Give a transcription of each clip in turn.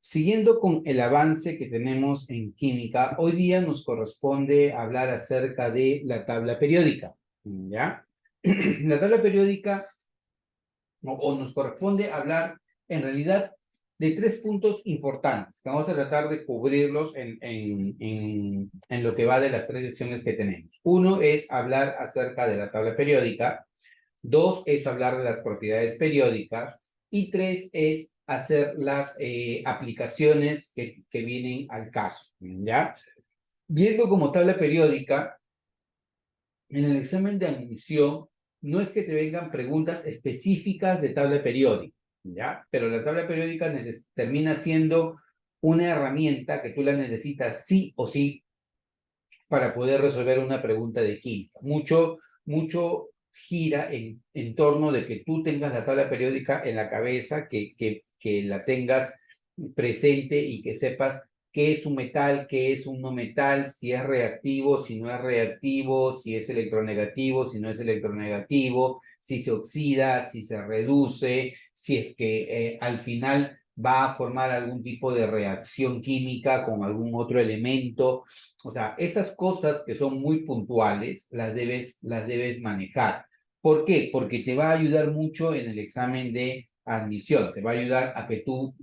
Siguiendo con el avance que tenemos en química, hoy día nos corresponde hablar acerca de la tabla periódica, ¿ya? La tabla periódica, o nos corresponde hablar en realidad de tres puntos importantes, que vamos a tratar de cubrirlos en lo que va de las tres secciones que tenemos. Uno es hablar acerca de la tabla periódica, dos es hablar de las propiedades periódicas y tres es hacer las aplicaciones que vienen al caso, ¿ya? Viendo como tabla periódica, en el examen de admisión no es que te vengan preguntas específicas de tabla periódica, ¿ya? Pero la tabla periódica termina siendo una herramienta que tú la necesitas sí o sí para poder resolver una pregunta de química. Mucho gira en torno de que tú tengas la tabla periódica en la cabeza, que la tengas presente y que sepas qué es un metal, qué es un no metal, si es reactivo, si no es reactivo, si es electronegativo, si no es electronegativo, si se oxida, si se reduce, si es que al final va a formar algún tipo de reacción química con algún otro elemento. O sea, esas cosas que son muy puntuales las debes manejar. ¿Por qué? Porque te va a ayudar mucho en el examen de admisión, te va a ayudar a que tú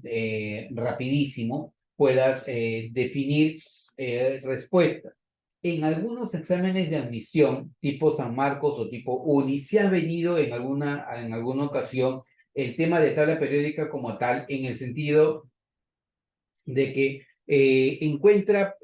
rapidísimo puedas definir respuestas. En algunos exámenes de admisión, tipo San Marcos o tipo UNI, se ha venido en alguna ocasión el tema de tabla periódica como tal, en el sentido de que encuentra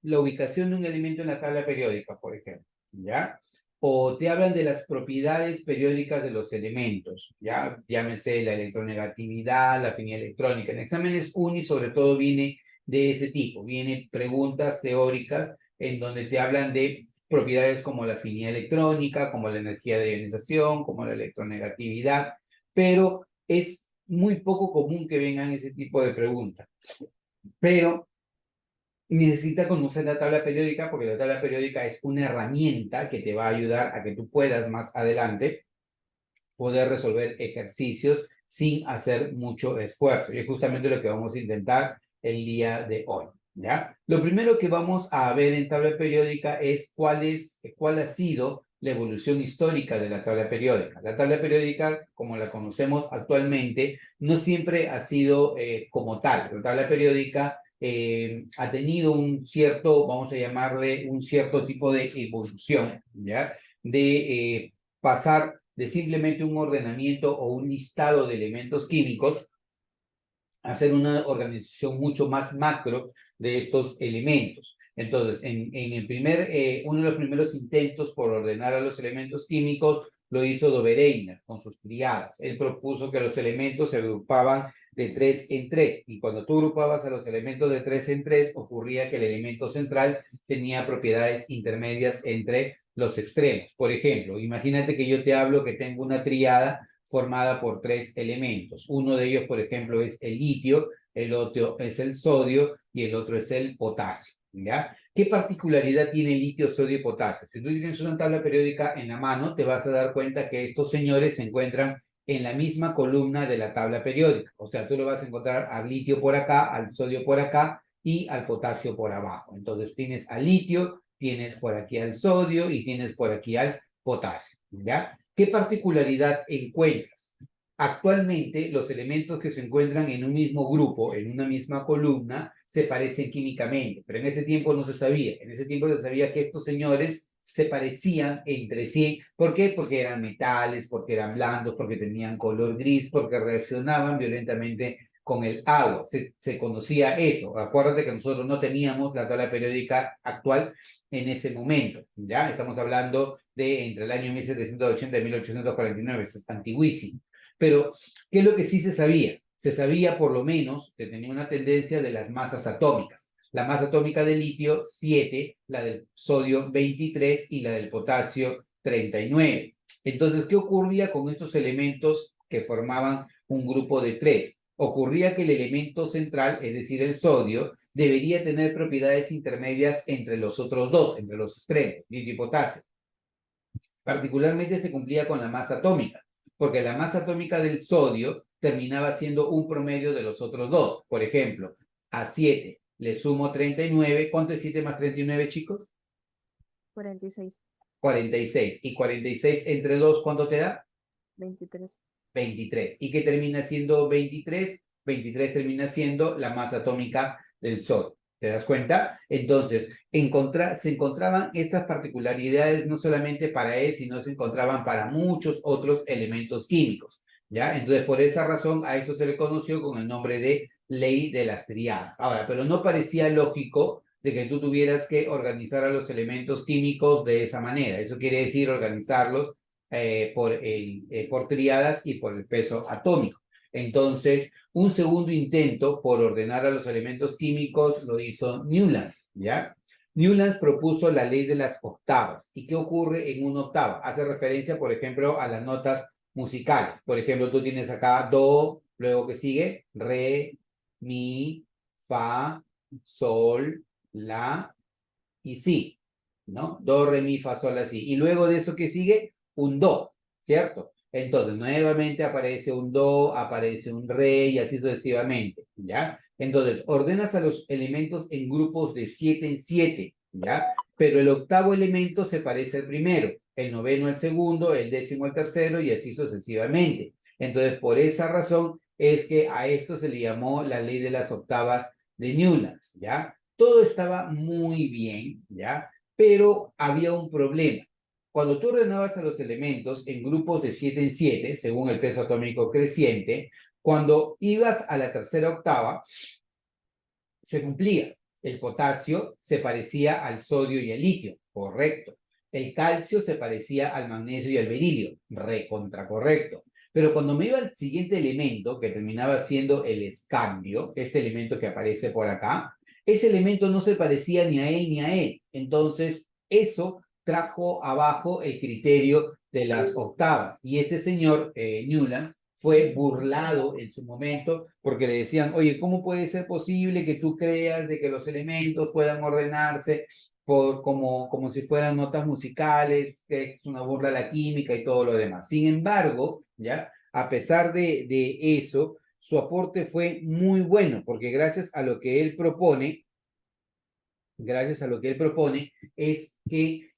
la ubicación de un elemento en la tabla periódica, por ejemplo, ¿ya? O te hablan de las propiedades periódicas de los elementos, ¿ya? Llámese la electronegatividad, la afinidad electrónica. En exámenes UNI, sobre todo, viene de ese tipo. Vienen preguntas teóricas en donde te hablan de propiedades como la afinidad electrónica, como la energía de ionización, como la electronegatividad, pero es muy poco común que vengan ese tipo de preguntas. Pero necesita conocer la tabla periódica porque la tabla periódica es una herramienta que te va a ayudar a que tú puedas más adelante poder resolver ejercicios sin hacer mucho esfuerzo. Y es justamente lo que vamos a intentar el día de hoy, ¿ya? Lo primero que vamos a ver en tabla periódica es cuál ha sido la evolución histórica de la tabla periódica. La tabla periódica, como la conocemos actualmente, no siempre ha sido como tal. La tabla periódica ha tenido un cierto, vamos a llamarle, un cierto tipo de evolución, ¿ya? De pasar de simplemente un ordenamiento o un listado de elementos químicos a hacer una organización mucho más macro de estos elementos. Entonces, uno de los primeros intentos por ordenar a los elementos químicos lo hizo Dobereiner con sus triadas. Él propuso que los elementos se agrupaban de 3 en 3, y cuando tú agrupabas a los elementos de 3 en 3, ocurría que el elemento central tenía propiedades intermedias entre los extremos. Por ejemplo, imagínate que yo te hablo que tengo una triada formada por 3 elementos. Uno de ellos, por ejemplo, es el litio, el otro es el sodio y el otro es el potasio, ¿ya? ¿Qué particularidad tiene el litio, sodio y potasio? Si tú tienes una tabla periódica en la mano, te vas a dar cuenta que estos señores se encuentran en la misma columna de la tabla periódica. O sea, tú lo vas a encontrar al litio por acá, al sodio por acá y al potasio por abajo. Entonces tienes al litio, tienes por aquí al sodio y tienes por aquí al potasio, ¿ya? ¿Qué particularidad encuentras? Actualmente, los elementos que se encuentran en un mismo grupo, en una misma columna, se parecen químicamente, pero en ese tiempo no se sabía. En ese tiempo se sabía que estos señores se parecían entre sí. ¿Por qué? Porque eran metales, porque eran blandos, porque tenían color gris, porque reaccionaban violentamente con el agua. Se conocía eso. Acuérdate que nosotros no teníamos la tabla periódica actual en ese momento, ¿ya? Estamos hablando de entre el año 1780 y 1849, es antiguísimo. Pero, ¿qué es lo que sí se sabía? Se sabía por lo menos que tenía una tendencia de las masas atómicas. La masa atómica del litio, 7, la del sodio, 23 y la del potasio, 39. Entonces, ¿qué ocurría con estos elementos que formaban un grupo de 3? Ocurría que el elemento central, es decir, el sodio, debería tener propiedades intermedias entre los otros dos, entre los extremos, litio y potasio. Particularmente se cumplía con la masa atómica, porque la masa atómica del sodio terminaba siendo un promedio de los otros dos. Por ejemplo, a 7 le sumo 39. ¿Cuánto es 7 más 39, chicos? 46. 46. Y 46 entre 2, ¿cuánto te da? 23. 23. ¿Y qué termina siendo 23? 23 termina siendo la masa atómica del Sol. ¿Te das cuenta? Entonces, se encontraban estas particularidades no solamente para él, sino se encontraban para muchos otros elementos químicos. ¿Ya? Entonces, por esa razón, a eso se le conoció con el nombre de ley de las triadas. Ahora, pero no parecía lógico de que tú tuvieras que organizar a los elementos químicos de esa manera. Eso quiere decir organizarlos por triadas y por el peso atómico. Entonces, un segundo intento por ordenar a los elementos químicos lo hizo Newlands, ¿ya? Newlands propuso la ley de las octavas. ¿Y qué ocurre en una octava? Hace referencia, por ejemplo, a las notas musicales. Por ejemplo, tú tienes acá do, luego que sigue, re, mi, fa, sol, la y si, ¿no? Do, re, mi, fa, sol, la, si. Y luego de eso que sigue, un do, ¿cierto? Entonces, nuevamente aparece un do, aparece un re y así sucesivamente, ¿ya? Entonces, ordenas a los elementos en grupos de 7 en 7, ¿ya? Pero el octavo elemento se parece al primero, el noveno al segundo, el décimo al tercero y así sucesivamente. Entonces, por esa razón es que a esto se le llamó la ley de las octavas de Newlands, ¿ya? Todo estaba muy bien, ¿ya? Pero había un problema. Cuando tú ordenabas a los elementos en grupos de 7 en 7, según el peso atómico creciente, cuando ibas a la tercera octava, se cumplía. El potasio se parecía al sodio y al litio, correcto. El calcio se parecía al magnesio y al berilio, recontra correcto. Pero cuando me iba al siguiente elemento, que terminaba siendo el escambio, este elemento que aparece por acá, ese elemento no se parecía ni a él ni a él. Entonces, eso trajo abajo el criterio de las octavas. Y este señor, Newlands, fue burlado en su momento porque le decían, oye, ¿cómo puede ser posible que tú creas de que los elementos puedan ordenarse como si fueran notas musicales, que es una burla a la química y todo lo demás? Sin embargo, ¿ya? A pesar de eso, su aporte fue muy bueno, porque gracias a lo que él propone, es que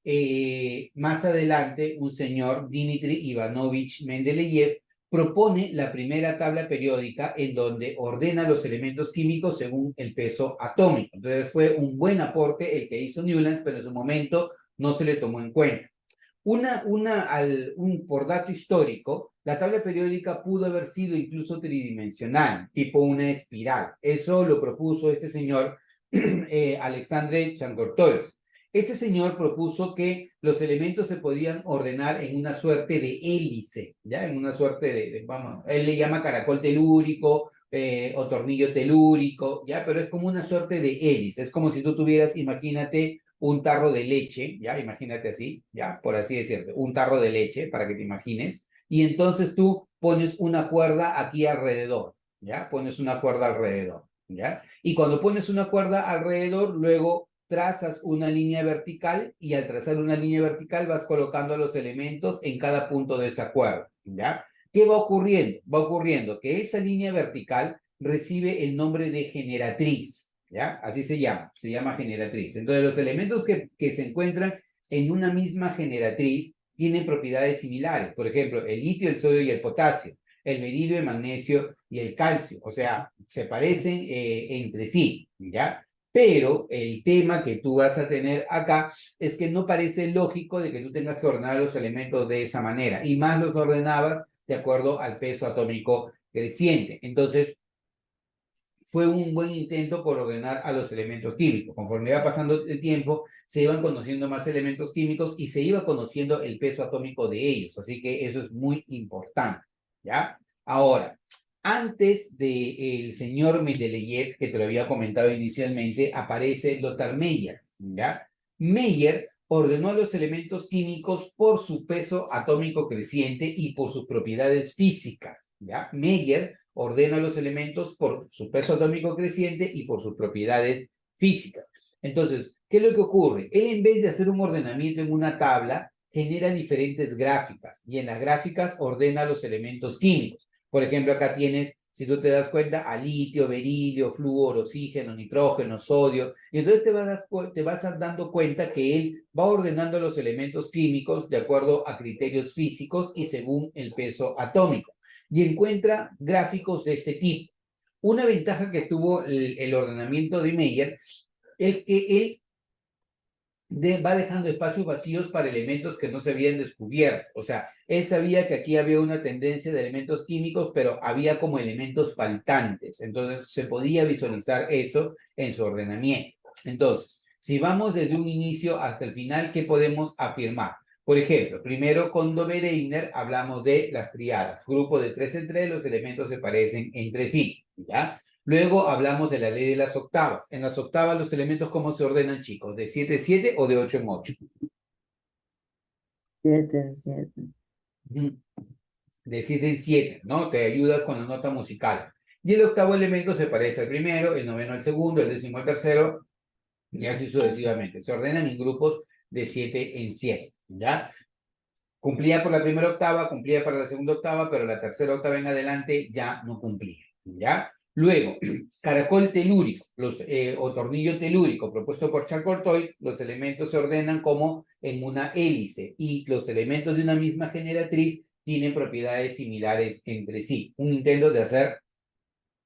más adelante un señor, Dmitri Ivanovich Mendeleev, propone la primera tabla periódica en donde ordena los elementos químicos según el peso atómico. Entonces fue un buen aporte el que hizo Newlands, pero en su momento no se le tomó en cuenta. Por dato histórico, la tabla periódica pudo haber sido incluso tridimensional, tipo una espiral. Eso lo propuso este señor Alexandre Chankortoev. Este señor propuso que los elementos se podían ordenar en una suerte de hélice, ¿ya? En una suerte vamos, él le llama caracol telúrico o tornillo telúrico, ¿ya? Pero es como una suerte de hélice. Es como si tú tuvieras, imagínate, un tarro de leche, ¿ya? Imagínate así, ¿ya? Por así decirlo, un tarro de leche, para que te imagines, y entonces tú pones una cuerda aquí alrededor, ¿ya? Pones una cuerda alrededor, ¿ya? Y cuando pones una cuerda alrededor, luego trazas una línea vertical y al trazar una línea vertical vas colocando los elementos en cada punto de esa cuerda, ¿ya? ¿Qué va ocurriendo? Va ocurriendo que esa línea vertical recibe el nombre de generatriz, ¿ya? Así se llama generatriz. Entonces, los elementos que se encuentran en una misma generatriz tienen propiedades similares. Por ejemplo, el litio, el sodio y el potasio, el berilio, el magnesio y el calcio. O sea, se parecen entre sí, ¿ya? Pero el tema que tú vas a tener acá es que no parece lógico de que tú tengas que ordenar los elementos de esa manera, y más los ordenabas de acuerdo al peso atómico creciente. Entonces, fue un buen intento por ordenar a los elementos químicos. Conforme iba pasando el tiempo, se iban conociendo más elementos químicos y se iba conociendo el peso atómico de ellos. Así que eso es muy importante, ¿ya? Ahora, antes del señor Mendeleev, que te lo había comentado inicialmente, aparece Lothar Meyer, ¿ya? Meyer ordenó a los elementos químicos por su peso atómico creciente y por sus propiedades físicas, ¿ya? Meyer ordena los elementos por su peso atómico creciente y por sus propiedades físicas. Entonces, ¿qué es lo que ocurre? Él, en vez de hacer un ordenamiento en una tabla, genera diferentes gráficas y en las gráficas ordena los elementos químicos. Por ejemplo, acá tienes, si tú te das cuenta, a litio, berilio, flúor, oxígeno, nitrógeno, sodio, y entonces te vas dando cuenta que él va ordenando los elementos químicos de acuerdo a criterios físicos y según el peso atómico, y encuentra gráficos de este tipo. Una ventaja que tuvo el ordenamiento de Meyer es que él va dejando espacios vacíos para elementos que no se habían descubierto. O sea, él sabía que aquí había una tendencia de elementos químicos, pero había como elementos faltantes. Entonces, se podía visualizar eso en su ordenamiento. Entonces, si vamos desde un inicio hasta el final, ¿qué podemos afirmar? Por ejemplo, primero con Dobereiner hablamos de las triadas, grupo de 3 en 3, los elementos se parecen entre sí, ¿ya? Luego hablamos de la ley de las octavas. En las octavas los elementos, ¿cómo se ordenan, chicos? ¿De 7 en 7 o de 8 en 8? 7 en 7. De 7 en 7, ¿no? Te ayudas con las notas musicales. Y el octavo elemento se parece al primero, el noveno al segundo, el décimo al tercero, y así sucesivamente. Se ordenan en grupos de 7 en 7, ¿ya? Cumplía por la primera octava, cumplía para la segunda octava, pero la tercera octava en adelante ya no cumplía, ¿ya? Luego, caracol telúrico, o tornillo telúrico propuesto por Charles-Cortois, los elementos se ordenan como en una hélice y los elementos de una misma generatriz tienen propiedades similares entre sí. Un intento de hacer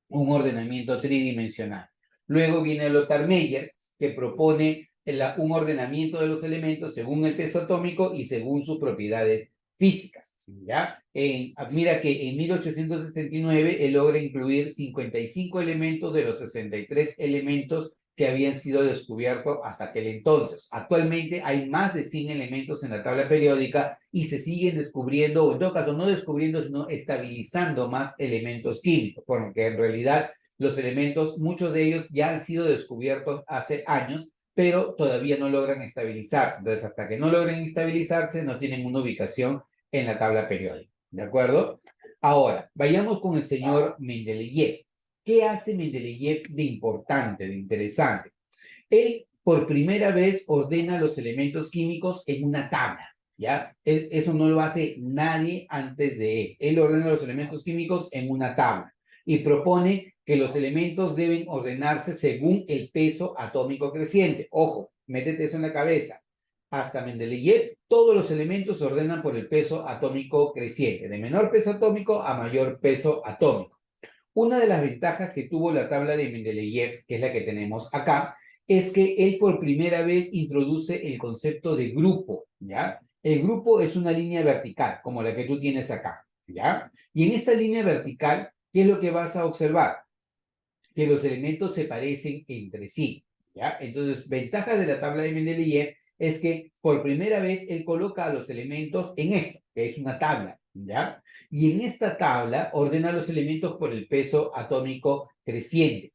un ordenamiento tridimensional. Luego viene Lothar Meyer, que propone un ordenamiento de los elementos según el peso atómico y según sus propiedades físicas, ¿ya? Mira que en 1869 él logra incluir 55 elementos de los 63 elementos que habían sido descubiertos hasta aquel entonces. Actualmente hay más de 100 elementos en la tabla periódica y se siguen descubriendo, o en todo caso no descubriendo, sino estabilizando más elementos químicos, porque en realidad los elementos, muchos de ellos ya han sido descubiertos hace años, pero todavía no logran estabilizarse. Entonces, hasta que no logren estabilizarse, no tienen una ubicación en la tabla periódica. ¿De acuerdo? Ahora, vayamos con el señor Mendeleev. ¿Qué hace Mendeleev de importante, de interesante? Él, por primera vez, ordena los elementos químicos en una tabla, ¿ya? Eso no lo hace nadie antes de él. Él ordena los elementos químicos en una tabla y propone que los elementos deben ordenarse según el peso atómico creciente. Ojo, métete eso en la cabeza. Hasta Mendeleev, todos los elementos se ordenan por el peso atómico creciente, de menor peso atómico a mayor peso atómico. Una de las ventajas que tuvo la tabla de Mendeleev, que es la que tenemos acá, es que él por primera vez introduce el concepto de grupo, ¿ya? El grupo es una línea vertical, como la que tú tienes acá, ¿ya? Y en esta línea vertical, ¿qué es lo que vas a observar? Que los elementos se parecen entre sí, ¿ya? Entonces, ventaja de la tabla de Mendeleev es que por primera vez él coloca a los elementos en esto, que es una tabla, ¿ya? Y en esta tabla ordena los elementos por el peso atómico creciente.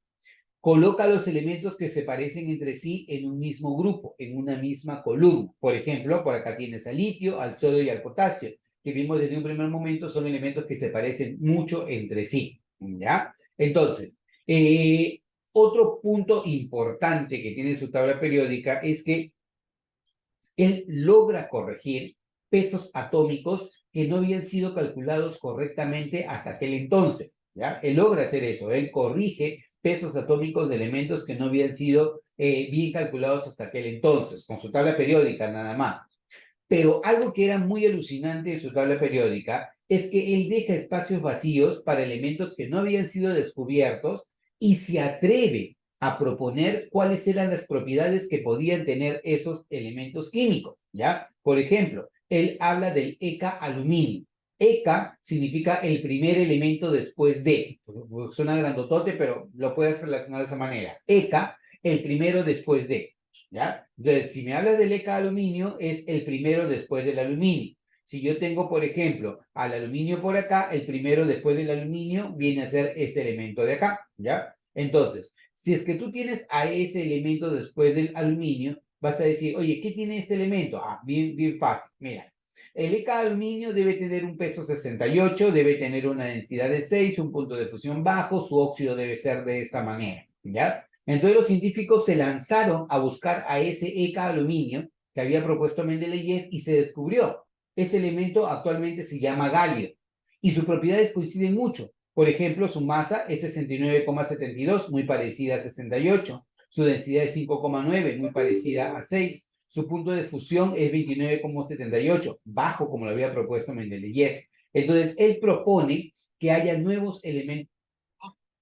Coloca los elementos que se parecen entre sí en un mismo grupo, en una misma columna. Por ejemplo, por acá tienes al litio, al sodio y al potasio, que vimos desde un primer momento son elementos que se parecen mucho entre sí, ¿ya? Entonces, otro punto importante que tiene su tabla periódica es que él logra corregir pesos atómicos que no habían sido calculados correctamente hasta aquel entonces, ¿ya? Él logra hacer eso, él corrige pesos atómicos de elementos que no habían sido bien calculados hasta aquel entonces, con su tabla periódica nada más. Pero algo que era muy alucinante de su tabla periódica es que él deja espacios vacíos para elementos que no habían sido descubiertos y se atreve a proponer cuáles eran las propiedades que podían tener esos elementos químicos, ¿ya? Por ejemplo, él habla del ECA aluminio. ECA significa el primer elemento después de. Suena grandotote, pero lo puedes relacionar de esa manera. ECA, el primero después de. ¿Ya? Entonces, si me hablas del ECA aluminio, es el primero después del aluminio. Si yo tengo, por ejemplo, al aluminio por acá, el primero después del aluminio viene a ser este elemento de acá, ¿ya? Entonces, si es que tú tienes a ese elemento después del aluminio, vas a decir, oye, ¿qué tiene este elemento? Ah, bien, bien fácil. Mira, el ECA aluminio debe tener un peso 68, debe tener una densidad de 6, un punto de fusión bajo, su óxido debe ser de esta manera, ¿ya? Entonces los científicos se lanzaron a buscar a ese ECA aluminio que había propuesto Mendeleev y se descubrió. Ese elemento actualmente se llama galio. y sus propiedades coinciden mucho. Por ejemplo, su masa es 69,72, muy parecida a 68. Su densidad es 5,9, muy parecida a 6. Su punto de fusión es 29,78, bajo como lo había propuesto Mendeleev. Entonces, él propone que haya nuevos elementos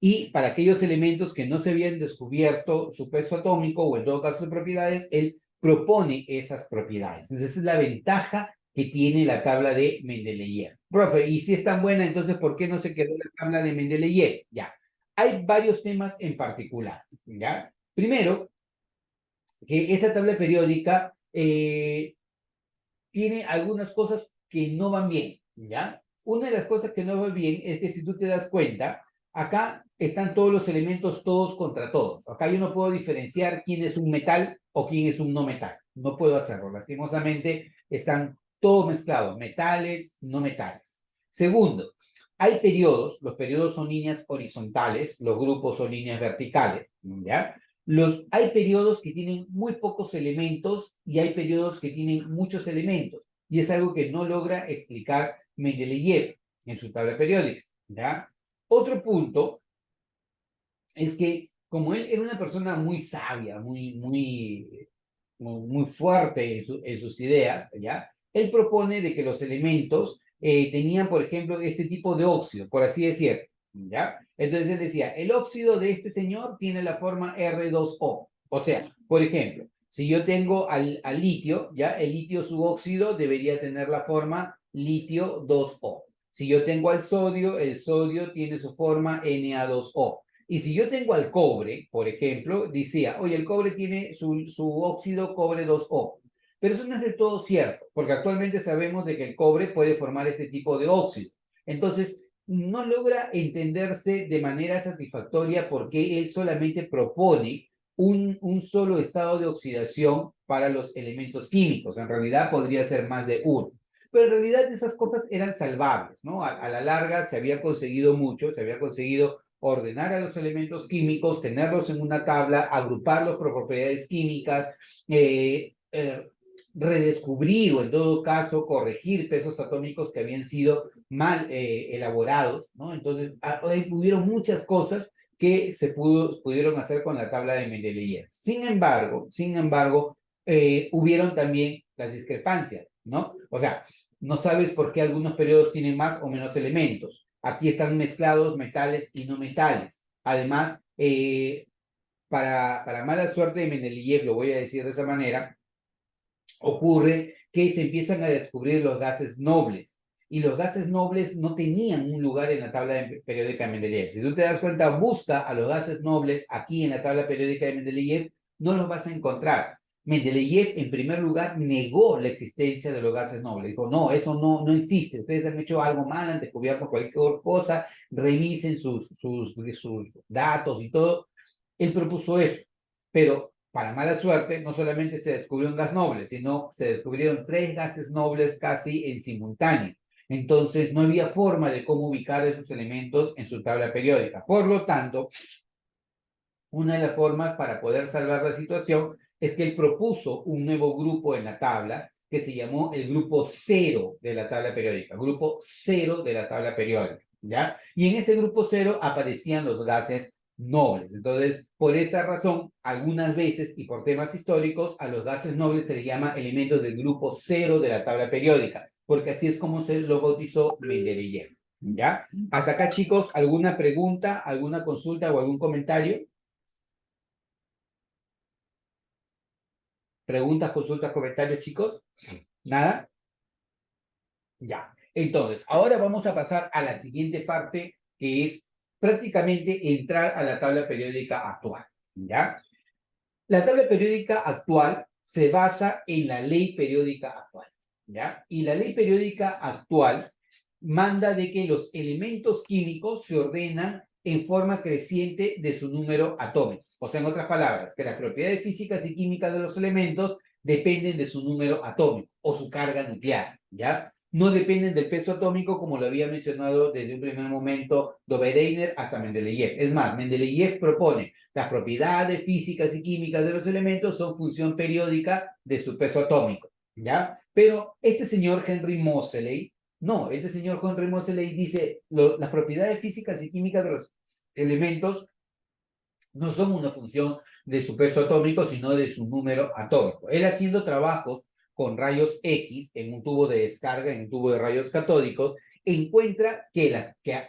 y para aquellos elementos que no se habían descubierto su peso atómico o en todo caso sus propiedades, él propone esas propiedades. Entonces, esa es la ventaja que tiene la tabla de Mendeleev. Profe, y si es tan buena, entonces, ¿por qué no se quedó la tabla de Mendeleev? Ya, hay varios temas en particular, ¿ya? Primero, que esa tabla periódica tiene algunas cosas que no van bien, ¿ya? Una de las cosas que no va bien es que si tú te das cuenta, acá están todos los elementos todos contra todos. Acá yo no puedo diferenciar quién es un metal o quién es un no metal. No puedo hacerlo. Lastimosamente están todos mezclados, metales, no metales. Segundo, hay periodos, los periodos son líneas horizontales, los grupos son líneas verticales, ¿ya? Hay periodos que tienen muy pocos elementos y hay periodos que tienen muchos elementos. Y es algo que no logra explicar Mendeleev en su tabla periódica, ¿ya? Otro punto es que como él era una persona muy sabia, muy fuerte en sus ideas, ¿ya? Él propone de que los elementos tenían, por ejemplo, este tipo de óxido, por así decirlo, ¿ya? Entonces él decía, el óxido de este señor tiene la forma R2O. O sea, por ejemplo, si yo tengo al litio, ¿ya? El litio, su óxido, debería tener la forma litio 2O. Si yo tengo al sodio, el sodio tiene su forma Na2O. Y si yo tengo al cobre, por ejemplo, decía, oye, el cobre tiene su óxido cobre 2O. Pero eso no es del todo cierto, porque actualmente sabemos de que el cobre puede formar este tipo de óxido. Entonces, no logra entenderse de manera satisfactoria por qué él solamente propone un solo estado de oxidación para los elementos químicos. En realidad podría ser más de uno. Pero en realidad esas cosas eran salvables, ¿no? A la larga se había conseguido mucho, se había conseguido ordenar a los elementos químicos, tenerlos en una tabla, agruparlos por propiedades químicas, redescubrir o en todo caso corregir pesos atómicos que habían sido mal elaborados, ¿no? Entonces, hubieron muchas cosas que pudieron hacer con la tabla de Mendeleev. Sin embargo, hubieron también las discrepancias, ¿no? O sea, no sabes por qué algunos periodos tienen más o menos elementos. Aquí están mezclados metales y no metales. Además, para mala suerte de Mendeleev, lo voy a decir de esa manera, ocurre que se empiezan a descubrir los gases nobles. Y los gases nobles no tenían un lugar en la tabla periódica de Mendeleev. Si tú te das cuenta, busca a los gases nobles aquí en la tabla periódica de Mendeleev, no los vas a encontrar. Mendeleev, en primer lugar, negó la existencia de los gases nobles. Dijo, no, eso no existe. Ustedes han hecho algo mal, han descubierto cualquier cosa, revisen sus datos y todo. Él propuso eso. Pero, para mala suerte, no solamente se descubrió un gas noble, sino se descubrieron 3 gases nobles casi en simultáneo. Entonces, no había forma de cómo ubicar esos elementos en su tabla periódica. Por lo tanto, una de las formas para poder salvar la situación es que él propuso un nuevo grupo en la tabla que se llamó el grupo cero de la tabla periódica, grupo cero de la tabla periódica, ¿ya? Y en ese grupo cero aparecían los gases nobles. Entonces, por esa razón, algunas veces y por temas históricos, a los gases nobles se les llama elementos del grupo cero de la tabla periódica, porque así es como se lo bautizó Mendeleev, ¿ya? Hasta acá, chicos, ¿alguna pregunta, alguna consulta o algún comentario? ¿Preguntas, consultas, comentarios, chicos? ¿Nada? Ya. Entonces, ahora vamos a pasar a la siguiente parte, que es prácticamente entrar a la tabla periódica actual. ¿Ya? La tabla periódica actual se basa en la ley periódica actual. ¿Ya? Y la ley periódica actual manda de que los elementos químicos se ordenan en forma creciente de su número atómico. O sea, en otras palabras, que las propiedades físicas y químicas de los elementos dependen de su número atómico o su carga nuclear, ¿ya? No dependen del peso atómico como lo había mencionado desde un primer momento Dobereiner hasta Mendeleev. Es más, Mendeleev propone las propiedades físicas y químicas de los elementos son función periódica de su peso atómico, ¿ya? Pero este señor Henry Moseley No, este señor Henry Moseley dice, las propiedades físicas y químicas de los elementos no son una función de su peso atómico, sino de su número atómico. Él haciendo trabajos con rayos X en un tubo de descarga, en un tubo de rayos catódicos, encuentra que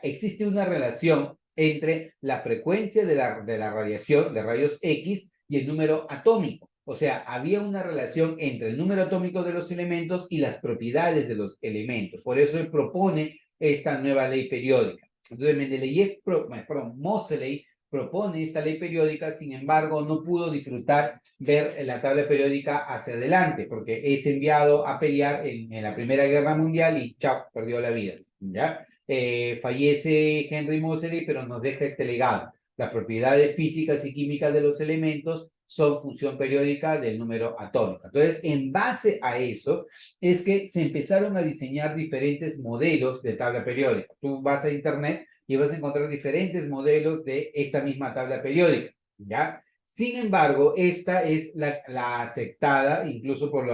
existe una relación entre la frecuencia de la radiación de rayos X y el número atómico. O sea, había una relación entre el número atómico de los elementos y las propiedades de los elementos. Por eso él propone esta nueva ley periódica. Entonces, Moseley propone esta ley periódica, sin embargo, no pudo disfrutar ver la tabla periódica hacia adelante, porque es enviado a pelear en la Primera Guerra Mundial y chao, perdió la vida, ¿ya? Fallece Henry Moseley, pero nos deja este legado. Las propiedades físicas y químicas de los elementos son función periódica del número atómico. Entonces, en base a eso, es que se empezaron a diseñar diferentes modelos de tabla periódica. Tú vas a internet y vas a encontrar diferentes modelos de esta misma tabla periódica, ¿ya? Sin embargo, esta es la aceptada incluso por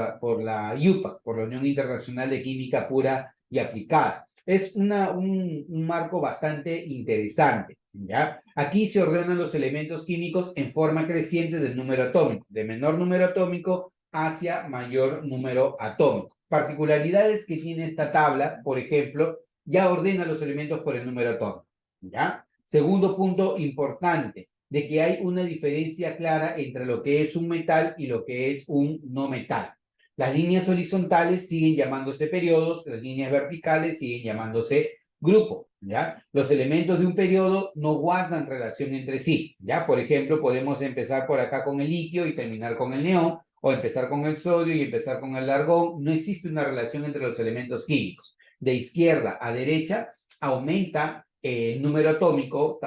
la UPAC, por la Unión Internacional de Química Pura y Aplicada. Es un marco bastante interesante, ¿ya? Aquí se ordenan los elementos químicos en forma creciente del número atómico, de menor número atómico hacia mayor número atómico. Particularidades que tiene esta tabla, por ejemplo, ya ordena los elementos por el número atómico, ¿ya? Segundo punto importante, de que hay una diferencia clara entre lo que es un metal y lo que es un no metal. Las líneas horizontales siguen llamándose periodos, las líneas verticales siguen llamándose grupo, ¿ya? Los elementos de un periodo no guardan relación entre sí, ¿ya? Por ejemplo, podemos empezar por acá con el litio y terminar con el neón, o empezar con el sodio y empezar con el argón. No existe una relación entre los elementos químicos. De izquierda a derecha aumenta el número atómico,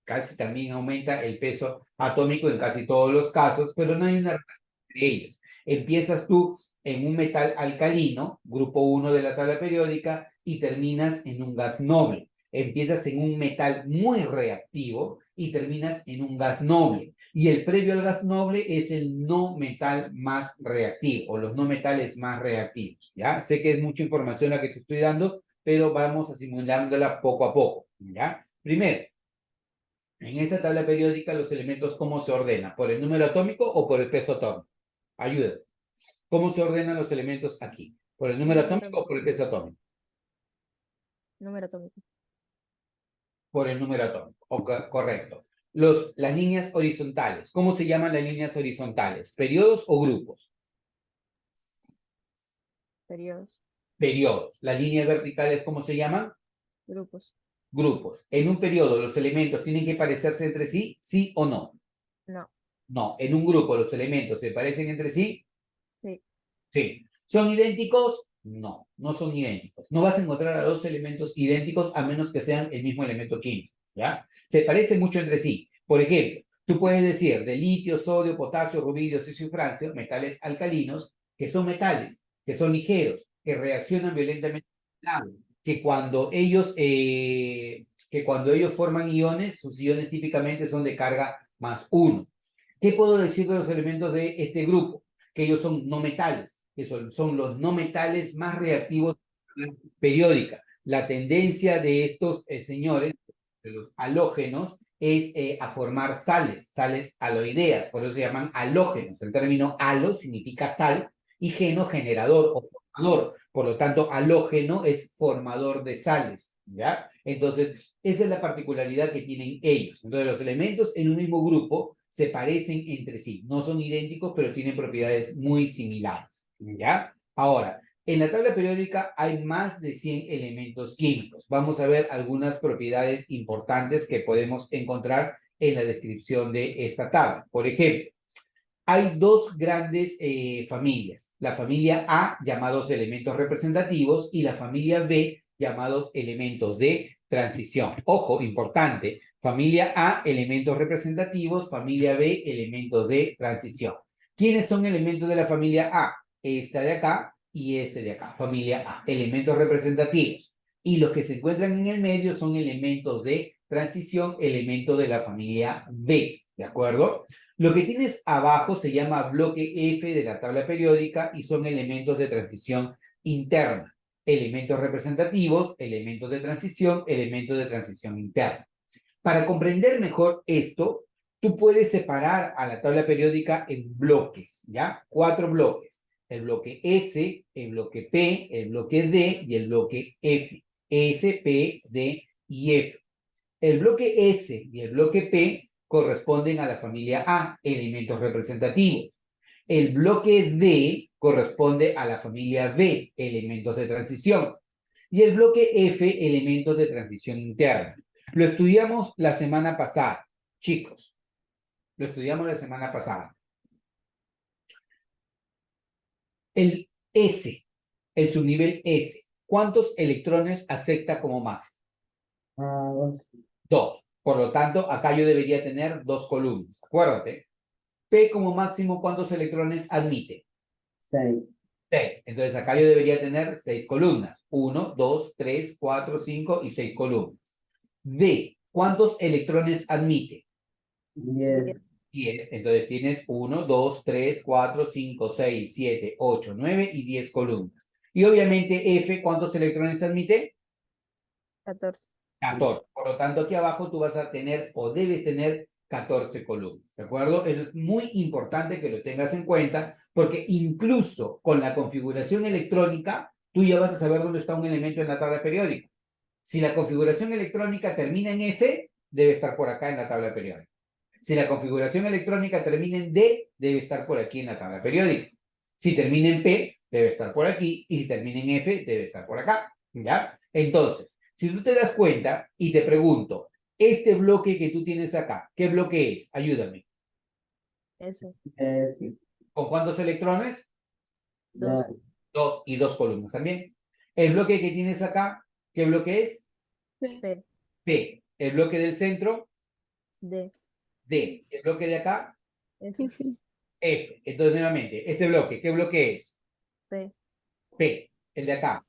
casi también aumenta el peso atómico en casi todos los casos, pero no hay una relación entre ellos. Empiezas tú en un metal alcalino, grupo 1 de la tabla periódica, y terminas en un gas noble. Empiezas en un metal muy reactivo y terminas en un gas noble. Y el previo al gas noble es el no metal más reactivo, o los no metales más reactivos, ¿ya? Sé que es mucha información la que te estoy dando, pero vamos asimilándola poco a poco, ¿ya? Primero, en esta tabla periódica, los elementos, ¿cómo se ordenan? ¿Por el número atómico o por el peso atómico? Ayuda. ¿Cómo se ordenan los elementos aquí? ¿Por el número Número atómico o atómico. por el peso atómico? Número atómico. Por el número atómico. Correcto. Las líneas horizontales. ¿Cómo se llaman las líneas horizontales? ¿Periodos o grupos? Periodos. Periodos. Las líneas verticales, ¿cómo se llaman? Grupos. Grupos. En un periodo, los elementos tienen que parecerse entre sí, ¿sí o no? No. No. En un grupo, los elementos se parecen entre sí, Sí. sí. ¿Son idénticos? No, no son idénticos. No vas a encontrar a dos elementos idénticos a menos que sean el mismo elemento químico, ¿ya? Se parecen mucho entre sí. Por ejemplo, tú puedes decir de litio, sodio, potasio, rubidio, cesio y francio, metales alcalinos, que son metales, que son ligeros, que reaccionan violentamente con el agua, que cuando ellos forman iones, sus iones típicamente son de carga +1. ¿Qué puedo decir de los elementos de este grupo? Que ellos son no metales, que son los no metales más reactivos de la periódica. La tendencia de estos señores, de los halógenos, es a formar sales aloideas, por eso se llaman halógenos. El término halo significa sal y geno generador o formador. Por lo tanto, halógeno es formador de sales, ¿ya? Entonces, esa es la particularidad que tienen ellos. Entonces, los elementos en un mismo grupo se parecen entre sí. No son idénticos, pero tienen propiedades muy similares, ¿ya? Ahora, en la tabla periódica hay más de 100 elementos químicos. Vamos a ver algunas propiedades importantes que podemos encontrar en la descripción de esta tabla. Por ejemplo, hay dos grandes familias. La familia A, llamados elementos representativos, y la familia B, llamados elementos de transición. Ojo, importante. Familia A, elementos representativos. Familia B, elementos de transición. ¿Quiénes son elementos de la familia A? Esta de acá y este de acá. Familia A, elementos representativos. Y los que se encuentran en el medio son elementos de transición, elementos de la familia B. ¿De acuerdo? Lo que tienes abajo se llama bloque F de la tabla periódica y son elementos de transición interna. elementos representativos, elementos de transición interna. Para comprender mejor esto, tú puedes separar a la tabla periódica en bloques, ¿ya? 4 bloques. El bloque S, el bloque P, el bloque D y el bloque F. S, P, D y F. El bloque S y el bloque P corresponden a la familia A, elementos representativos. El bloque D corresponde a la familia B, elementos de transición. Y el bloque F, elementos de transición interna. Lo estudiamos la semana pasada, chicos. Lo estudiamos la semana pasada. El S, el subnivel S, ¿cuántos electrones acepta como máximo? 2. Por lo tanto, acá yo debería tener 2 columnas. Acuérdate. P como máximo, ¿cuántos electrones admite? 6. 6. Entonces acá yo debería tener 6 columnas. 1, 2, 3, 4, 5 y 6 columnas. D, ¿cuántos electrones admite? 10. 10. Entonces tienes 1, 2, 3, 4, 5, 6, 7, 8, 9 y 10 columnas. Y obviamente F, ¿cuántos electrones admite? 14. 14. Por lo tanto, aquí abajo tú vas a tener o debes tener 14 columnas, ¿de acuerdo? Eso es muy importante que lo tengas en cuenta, porque incluso con la configuración electrónica, tú ya vas a saber dónde está un elemento en la tabla periódica. Si la configuración electrónica termina en S, debe estar por acá en la tabla periódica. Si la configuración electrónica termina en D, debe estar por aquí en la tabla periódica. Si termina en P, debe estar por aquí, y si termina en F, debe estar por acá, ¿ya? Entonces, si tú te das cuenta y te pregunto, este bloque que tú tienes acá, ¿qué bloque es? Ayúdame. S. ¿Con cuántos electrones? 2. 2 y 2 columnas también. El bloque que tienes acá, ¿qué bloque es? P. P. El bloque del centro, D. D. El bloque de acá, F. F. Entonces, nuevamente, este bloque, ¿qué bloque es? P. P. El de acá,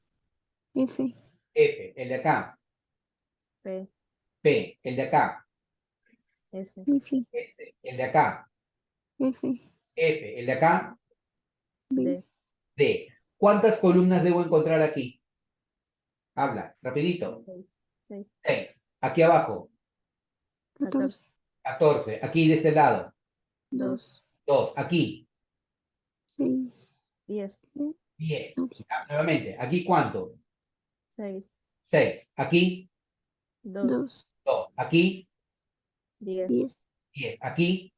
F, F. El de acá, P. P. El de acá, S. F, S. El de acá, F, F. El de acá, B, D. D. ¿Cuántas columnas debo encontrar aquí? Habla, rapidito. 6. 6. Aquí abajo, 14, 14. Aquí de este lado, 2. 2. Aquí, 6, 10. 10. Nuevamente, aquí ¿cuánto? 6. 6. Aquí, 2. 2, 2. Aquí, 10. 10, 10. Aquí,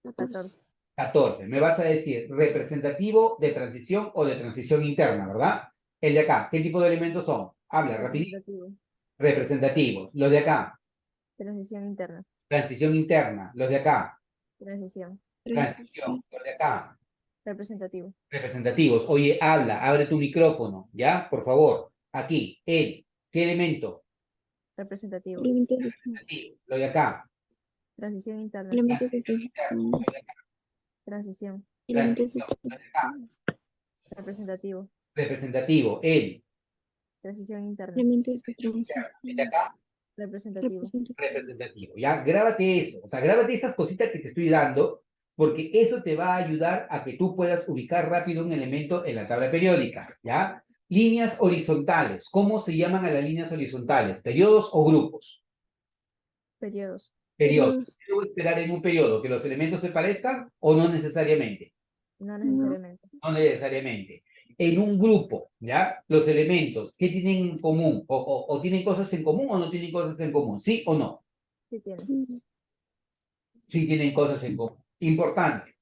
14, 14. 14. Me vas a decir representativo de transición o de transición interna, ¿verdad? El de acá, ¿qué tipo de elementos son? Habla, rapidito. Representativo. Representativos. Los de acá, Transición interna. transición interna. Los de acá, Transición. transición. Los de acá, Representativo. representativos. Oye, habla, abre tu micrófono, ¿ya? Por favor. Aquí, él. ¿Qué elemento? Representativo. elementos de Representativo. Lo de acá, Transición interna. elementos de transición interna. Lo de acá, Transición. elementos de transición. Lo de acá, Representativo. representativo. Él. Transición interna. elementos de El de transición, acá, Representativo. representativo. Ya, grábate eso. O sea, grábate esas cositas que te estoy dando, porque eso te va a ayudar a que tú puedas ubicar rápido un elemento en la tabla periódica, ¿ya? Líneas horizontales. ¿Cómo se llaman a las líneas horizontales? ¿Periodos o grupos? Periodos. Periodos. ¿Debo esperar en un periodo que los elementos se parezcan o no necesariamente? No no, necesariamente. No necesariamente. En un grupo, ¿ya? Los elementos, ¿qué tienen en común? O tienen cosas en común o no tienen cosas en común? ¿Sí o no? Sí tiene. sí, Sí tienen cosas en común. Importante.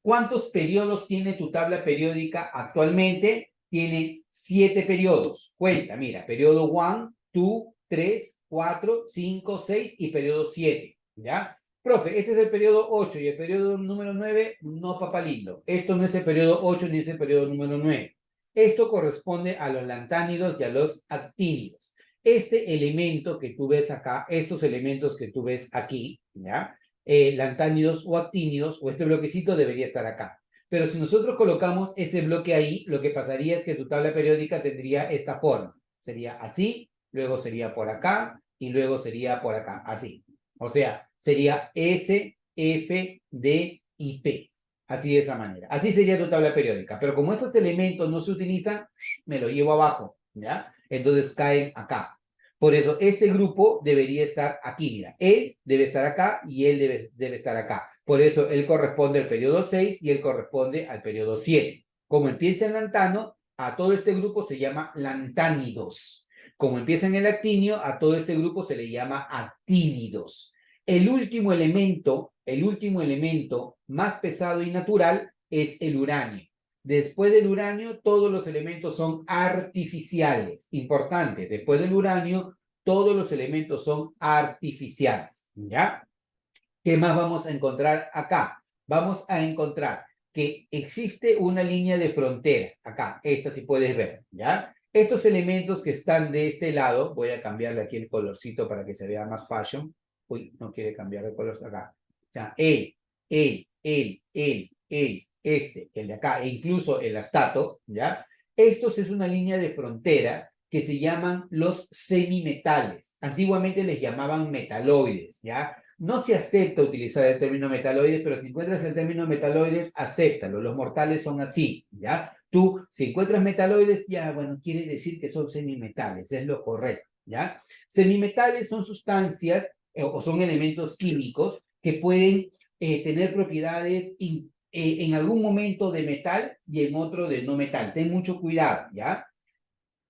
¿Cuántos periodos tiene tu tabla periódica actualmente? Tiene 7 periodos. Cuenta, mira, periodo 1, 2, 3, 4, 5, 6 y periodo 7. ¿Ya? Profe, este es el periodo 8 y el periodo número 9, no, papá lindo. Esto no es el periodo 8 ni es el periodo número 9. Esto corresponde a los lantánidos y a los actínidos. Este elemento que tú ves acá, estos elementos que tú ves aquí, ¿ya? Lantánidos o actínidos, o este bloquecito debería estar acá. Pero si nosotros colocamos ese bloque ahí, lo que pasaría es que tu tabla periódica tendría esta forma. Sería así, luego sería por acá, y luego sería por acá, así. O sea, sería S, F, D y P. Así de esa manera. Así sería tu tabla periódica. Pero como estos elementos no se utilizan, me lo llevo abajo. ¿ya? Entonces caen acá. Por eso, este grupo debería estar aquí, mira. Él debe estar acá y él debe estar acá. Por eso, él corresponde al periodo 6 y él corresponde al periodo 7. Como empieza en lantano, a todo este grupo se llama lantánidos. Como empieza en el actinio, a todo este grupo se le llama actínidos. El último elemento más pesado y natural es el uranio. Después del uranio, todos los elementos son artificiales. Importante, después del uranio, todos los elementos son artificiales. ¿Ya? ¿Qué más vamos a encontrar acá? Vamos a encontrar que existe una línea de frontera. Acá, esta sí puedes ver. ¿Ya? Estos elementos que están de este lado, voy a cambiarle aquí el colorcito para que se vea más fashion. Uy, no quiere cambiar de color acá. Ya, el de acá, e incluso el astato, ¿ya? Estos es una línea de frontera que se llaman los semimetales. Antiguamente les llamaban metaloides, ¿ya? No se acepta utilizar el término metaloides, pero si encuentras el término metaloides, acéptalo. Los mortales son así, ¿ya? Tú, si encuentras metaloides, ya, bueno, quiere decir que son semimetales, es lo correcto, ¿ya? Semimetales son sustancias o son elementos químicos que pueden tener propiedades en algún momento de metal y en otro de no metal. Ten mucho cuidado, ¿ya?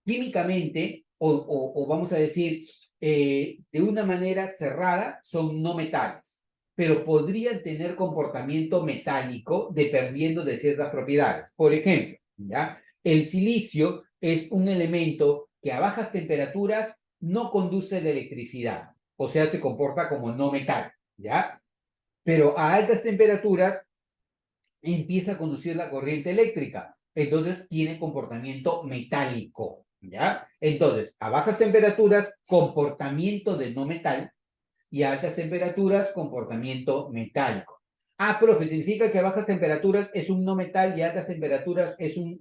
Químicamente, o vamos a decir, de una manera cerrada, son no metales, pero podrían tener comportamiento metálico dependiendo de ciertas propiedades. Por ejemplo, ¿ya? El silicio es un elemento que a bajas temperaturas no conduce la electricidad, o sea, se comporta como no metal, ¿ya? Pero a altas temperaturas empieza a conducir la corriente eléctrica. Entonces tiene comportamiento metálico, ¿ya? Entonces, a bajas temperaturas, comportamiento de no metal y a altas temperaturas, comportamiento metálico. Ah, profe, significa que a bajas temperaturas es un no metal y a altas temperaturas perdón,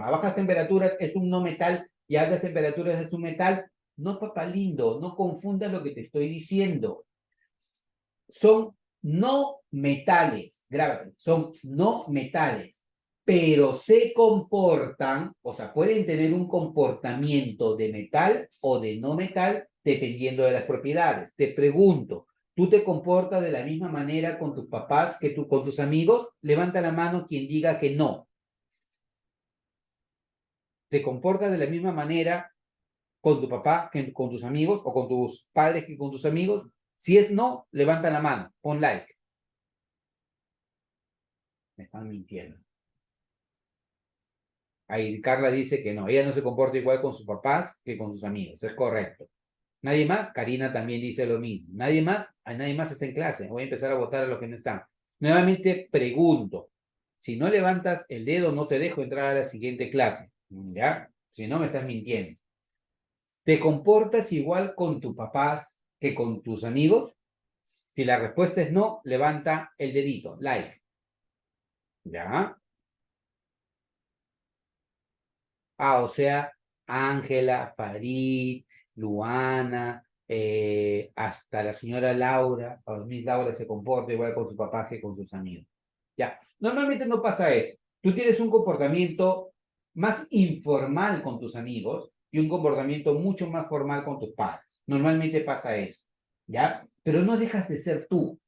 a bajas temperaturas es un no metal y a altas temperaturas es un metal. No, papá lindo, no confundas lo que te estoy diciendo. Son no metales, grábate, son no metales, pero se comportan, o sea, pueden tener un comportamiento de metal o de no metal dependiendo de las propiedades. Te pregunto, ¿tú te comportas de la misma manera con tus papás que tú con tus amigos? Levanta la mano quien diga que no. ¿Te comportas de la misma manera con tu papá que con tus amigos o con tus padres que con tus amigos? Si es no, levanta la mano, pon like. Me están mintiendo. Ahí Carla dice que no, ella no se comporta igual con sus papás que con sus amigos, es correcto. ¿Nadie más? Karina también dice lo mismo. ¿Nadie más? Nadie más está en clase. Voy a empezar a votar a los que no están. Nuevamente pregunto, si no levantas el dedo no te dejo entrar a la siguiente clase, ¿ya? Si no me estás mintiendo. ¿Te comportas igual con tus papás que con tus amigos? Si la respuesta es no, levanta el dedito, like. ¿Ya? Ah, o sea, Ángela, Farid, Luana, hasta la señora Laura, o Miss Laura se comporta igual con su papá que con sus amigos. Ya, normalmente no pasa eso. Tú tienes un comportamiento más informal con tus amigos y un comportamiento mucho más formal con tus padres. Normalmente pasa eso, ¿ya? Pero no dejas de ser tú.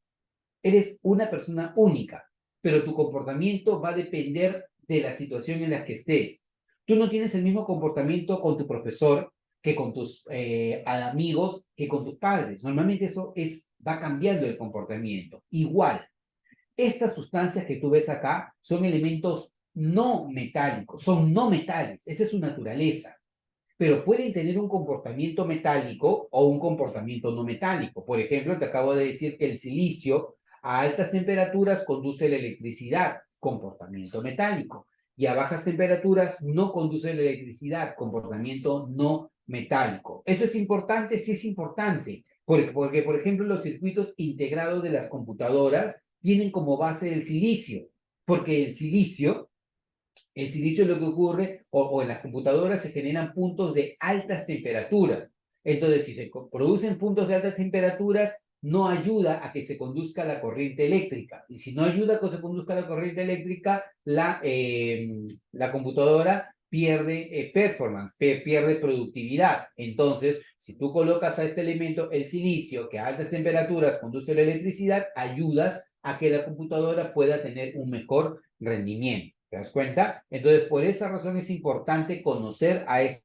Eres una persona única, pero tu comportamiento va a depender de la situación en la que estés. Tú no tienes el mismo comportamiento con tu profesor que con tus amigos, que con tus padres. Normalmente eso va cambiando el comportamiento. Igual, estas sustancias que tú ves acá son elementos no metálicos, son no metales, esa es su naturaleza. Pero pueden tener un comportamiento metálico o un comportamiento no metálico. Por ejemplo, te acabo de decir que el silicio a altas temperaturas conduce la electricidad, comportamiento metálico. Y a bajas temperaturas no conduce la electricidad, comportamiento no metálico. ¿Eso es importante? Sí es importante. Porque, por ejemplo, los circuitos integrados de las computadoras tienen como base el silicio. Porque el silicio es lo que ocurre, o en las computadoras se generan puntos de altas temperaturas. Entonces, si se producen puntos de altas temperaturas, no ayuda a que se conduzca la corriente eléctrica. Y si no ayuda a que se conduzca la corriente eléctrica, la computadora pierde performance, pierde productividad. Entonces, si tú colocas a este elemento el silicio, que a altas temperaturas conduce la electricidad, ayudas a que la computadora pueda tener un mejor rendimiento. ¿Te das cuenta? Entonces, por esa razón es importante conocer a